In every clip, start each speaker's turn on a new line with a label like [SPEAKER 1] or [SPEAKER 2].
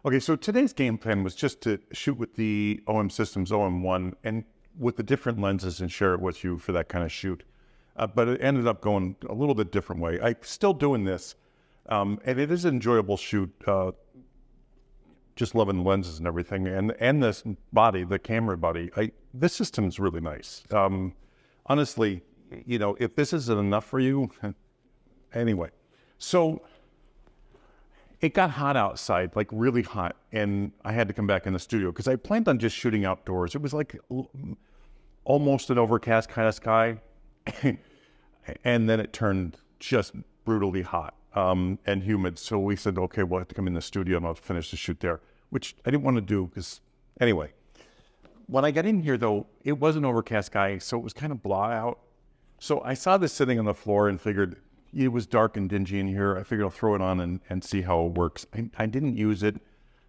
[SPEAKER 1] Okay, so today's game plan was just to shoot with the OM Systems OM1 and with the different lenses and share it with you for that kind of shoot. But it ended up going a little bit different way. I'm still doing this, and it is an enjoyable shoot. Just loving the lenses and everything, and this body, the camera body. This system's really nice. Honestly, you know, if this isn't enough for you, anyway. So it got hot outside, like really hot, and I had to come back in the studio because I planned on just shooting outdoors. It was like almost an overcast kind of sky, and then it turned just brutally hot and humid. So we said, okay, we'll have to come in the studio and I'll finish the shoot there, which I didn't want to do because, anyway. When I got in here, though, it was an overcast sky, so it was kind of blah out. So I saw this sitting on the floor and figured, it was dark and dingy in here. I figured I'll throw it on and see how it works. I didn't use it.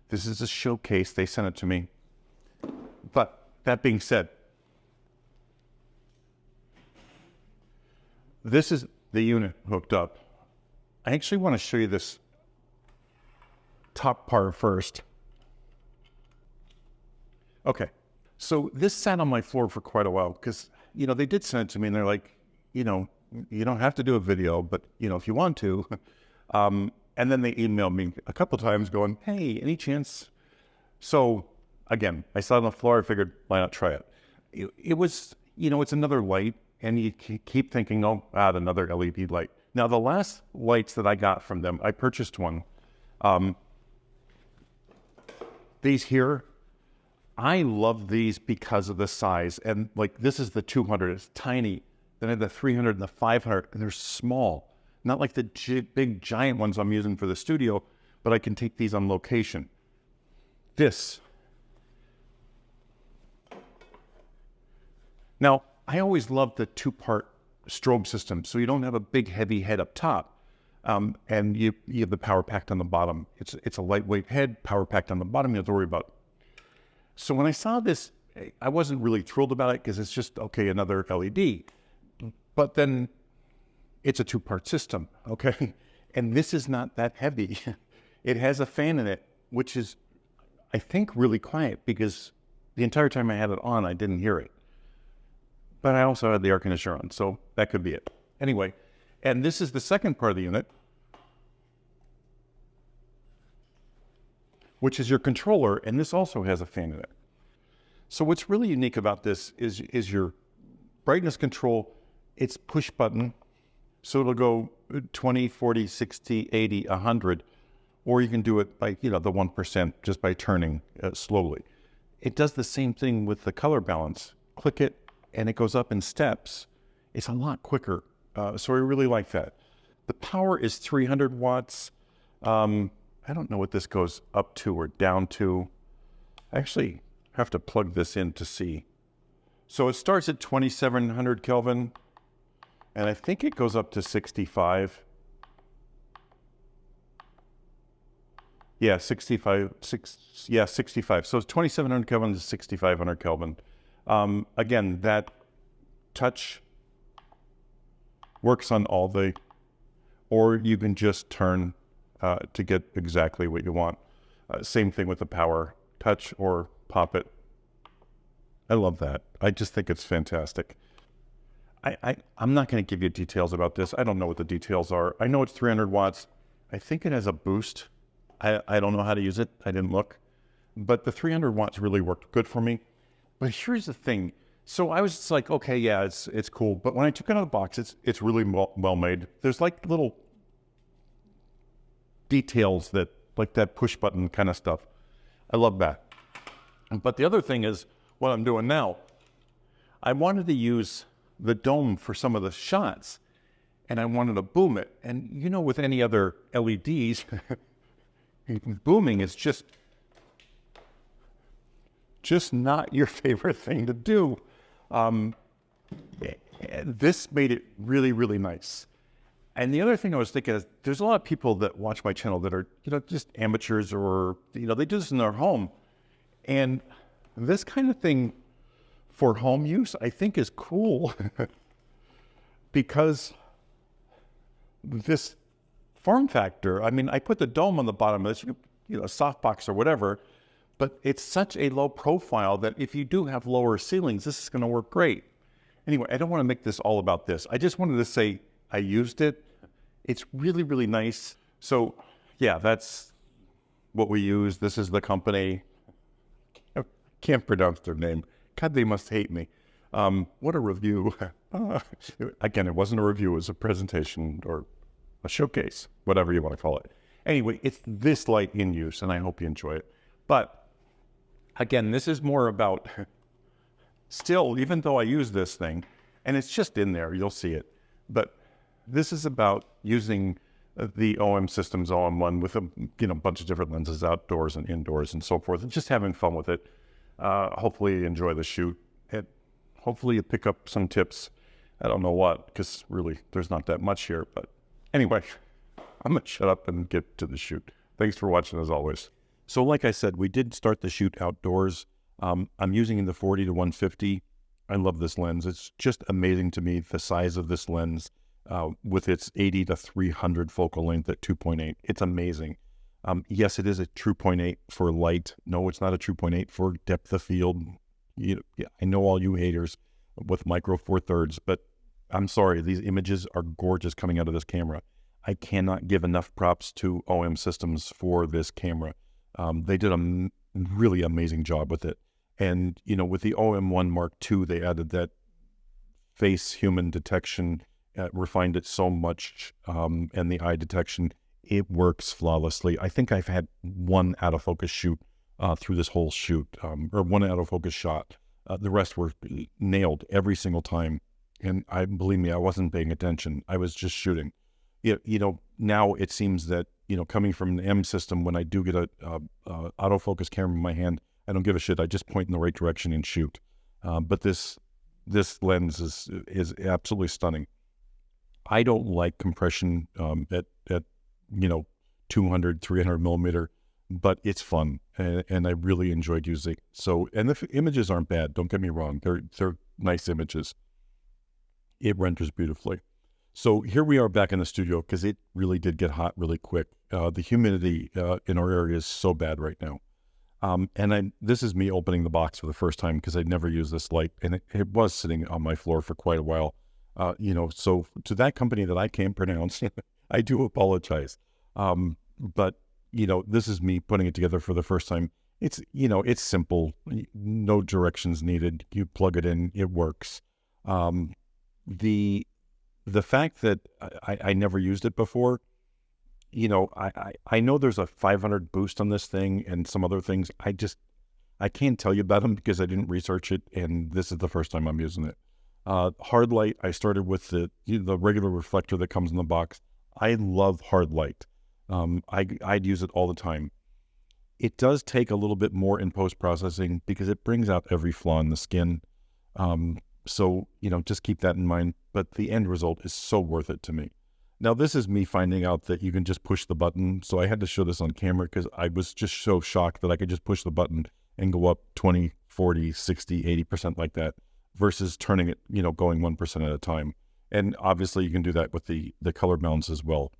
[SPEAKER 1] This is a showcase. They sent it to me. But that being said, this is the unit hooked up. I actually want to show you this top part first. Okay, so this sat on my floor for quite a while because, you know, they did send it to me and they're like, you know, you don't have to do a video, but, you know, if you want to. And then they emailed me a couple times going, hey, any chance? So, again, I saw it on the floor. I figured, why not try it? It was, you know, it's another light, and you keep thinking, oh, add another LED light. Now, the last lights that I got from them, I purchased one. These here, I love these because of the size. And, like, this is the 200. It's tiny. Then I have the 300 and the 500, and they're small. Not like the big giant ones I'm using for the studio, but I can take these on location. This. Now, I always loved the two-part strobe system, so you don't have a big, heavy head up top, and you have the power packed on the bottom. It's a lightweight head, power packed on the bottom, you don't have to worry about. So when I saw this, I wasn't really thrilled about it because it's just, okay, another LED. But then it's a two-part system, okay? And this is not that heavy. It has a fan in it, which is, I think, really quiet because the entire time I had it on, I didn't hear it. But I also had the air conditioner on, so that could be it. Anyway, and this is the second part of the unit, which is your controller, and this also has a fan in it. So what's really unique about this is your brightness control. It's push button, so it'll go 20, 40, 60, 80, 100, or you can do it by, you know, the 1% just by turning slowly. It does the same thing with the color balance. Click it, and it goes up in steps. It's a lot quicker, so I really like that. The power is 300 watts. I don't know what this goes up to or down to. I actually have to plug this in to see. So it starts at 2700 Kelvin, and I think it goes up to 65. Yeah, 65. 65. So it's 2700 Kelvin to 6500 Kelvin. Again, that touch works on all the, or you can just turn to get exactly what you want. Same thing with the power, touch or pop it. I love that. I just think it's fantastic. I'm not going to give you details about this. I don't know what the details are. I know it's 300 watts. I think it has a boost. I don't know how to use it. I didn't look. But the 300 watts really worked good for me. But here's the thing. So I was just like, okay, yeah, it's cool. But when I took it out of the box, it's really well made. There's like little details that, like that push button kind of stuff. I love that. But the other thing is what I'm doing now. I wanted to use the dome for some of the shots, and I wanted to boom it. And you know, with any other LEDs, booming is just not your favorite thing to do. This made it really, really nice. And the other thing I was thinking is there's a lot of people that watch my channel that are, you know, just amateurs, or, you know, they do this in their home. And this kind of thing for home use, I think, is cool because this form factor, I mean, I put the dome on the bottom of this. You a softbox or whatever, but it's such a low profile that if you do have lower ceilings, this is going to work great. Anyway, I don't want to make this all about this. I just wanted to say I used it. It's really, really nice. So yeah, that's what we use. This is the company. I can't pronounce their name. God, they must hate me. What a review. Again, it wasn't a review. It was a presentation or a showcase, whatever you want to call it. Anyway, it's this light in use, and I hope you enjoy it. But again, this is more about still, even though I use this thing, and it's just in there, you'll see it. But this is about using the OM Systems OM1 with a bunch of different lenses outdoors and indoors and so forth, and just having fun with it. Hopefully you enjoy the shoot. And hopefully you pick up some tips. I don't know what, because really there's not that much here. But anyway, I'm going to shut up and get to the shoot. Thanks for watching as always. So like I said, we did start the shoot outdoors. I'm using the 40 to 150. I love this lens. It's just amazing to me, the size of this lens with its 80 to 300 focal length at 2.8. It's amazing. Yes, it is a true 0.8 for light. No, it's not a true 0.8 for depth of field. I know all you haters with micro four thirds, but I'm sorry, these images are gorgeous coming out of this camera. I cannot give enough props to OM Systems for this camera. They did a really amazing job with it. And, with the OM1 Mark II, they added that face human detection, refined it so much, and the eye detection, it works flawlessly. I think I've had one out of focus shoot through this whole shoot, or one out of focus shot. The rest were nailed every single time. And believe me, I wasn't paying attention. I was just shooting. Now it seems that, coming from an M system, when I do get a autofocus camera in my hand, I don't give a shit. I just point in the right direction and shoot. But this lens is absolutely stunning. I don't like compression at 200, 300 millimeter, but it's fun, and I really enjoyed using it. So, and the images aren't bad. Don't get me wrong. They're nice images. It renders beautifully. So here we are back in the studio because it really did get hot really quick. The humidity in our area is so bad right now. And this is me opening the box for the first time because I'd never used this light, and it was sitting on my floor for quite a while. So to that company that I can't pronounce, I do apologize. But this is me putting it together for the first time. It's simple, no directions needed. You plug it in, it works. The fact that I never used it before, I know there's a 500 boost on this thing and some other things. I can't tell you about them because I didn't research it, and this is the first time I'm using it. Hard light, I started with the regular reflector that comes in the box. I love hard light. I'd use it all the time. It does take a little bit more in post-processing because it brings out every flaw in the skin. So, just keep that in mind. But the end result is so worth it to me. Now, this is me finding out that you can just push the button. So I had to show this on camera because I was just so shocked that I could just push the button and go up 20, 40, 60, 80% like that versus turning it, going 1% at a time. And obviously you can do that with the color balance as well.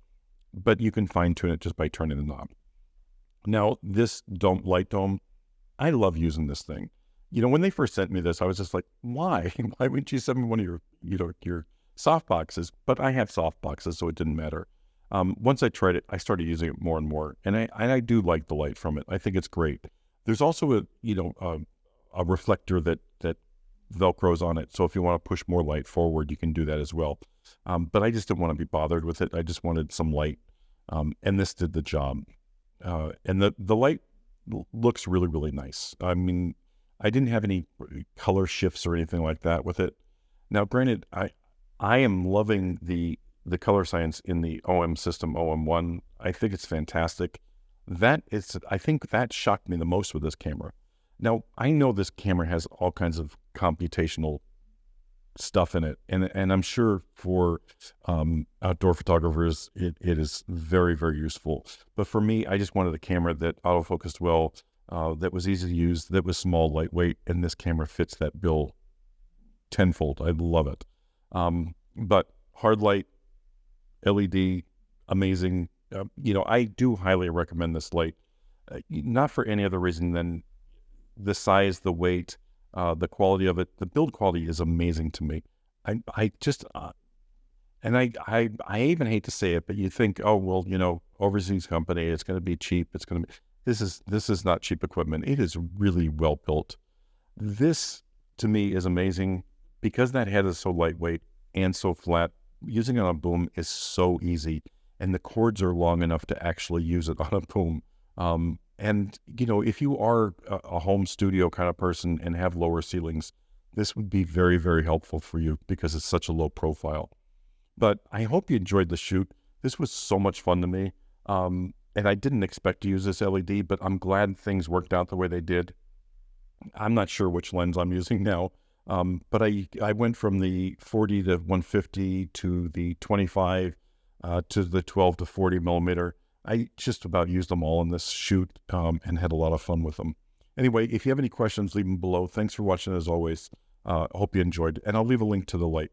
[SPEAKER 1] But you can fine tune it just by turning the knob. Now, this light dome, I love using this thing. When they first sent me this, I was just like, why? Why wouldn't you send me one of your soft boxes? But I have soft boxes, so it didn't matter. Once I tried it, I started using it more and more, and I do like the light from it. I think it's great. There's also a reflector that Velcros on it, so if you want to push more light forward, you can do that as well. But I just didn't want to be bothered with it. I just wanted some light, and this did the job. And the light looks really, really nice. I mean, I didn't have any color shifts or anything like that with it. Now, granted, I am loving the color science in the OM System OM1. I think it's fantastic. I think that shocked me the most with this camera. Now, I know this camera has all kinds of computational stuff in it, and I'm sure for outdoor photographers, it is very, very useful. But for me, I just wanted a camera that autofocused well, that was easy to use, that was small, lightweight, and this camera fits that bill tenfold. I love it. But hard light, LED, amazing. I do highly recommend this light. not for any other reason than the size, the weight, the quality of it. The build quality is amazing to me. I just, and I even hate to say it, but you think, oh, well, overseas company, it's going to be cheap. It's going to be, this is not cheap equipment. It is really well built. This to me is amazing because that head is so lightweight and so flat. Using it on a boom is so easy, and the cords are long enough to actually use it on a boom. And if you are a home studio kind of person and have lower ceilings, this would be very, very helpful for you because it's such a low profile. But I hope you enjoyed the shoot. This was so much fun to me. And I didn't expect to use this LED, but I'm glad things worked out the way they did. I'm not sure which lens I'm using now, but I went from the 40 to 150 to the 25 to the 12 to 40 millimeter. I just about used them all in this shoot and had a lot of fun with them. Anyway, if you have any questions, leave them below. Thanks for watching as always. Hope you enjoyed, and I'll leave a link to the light.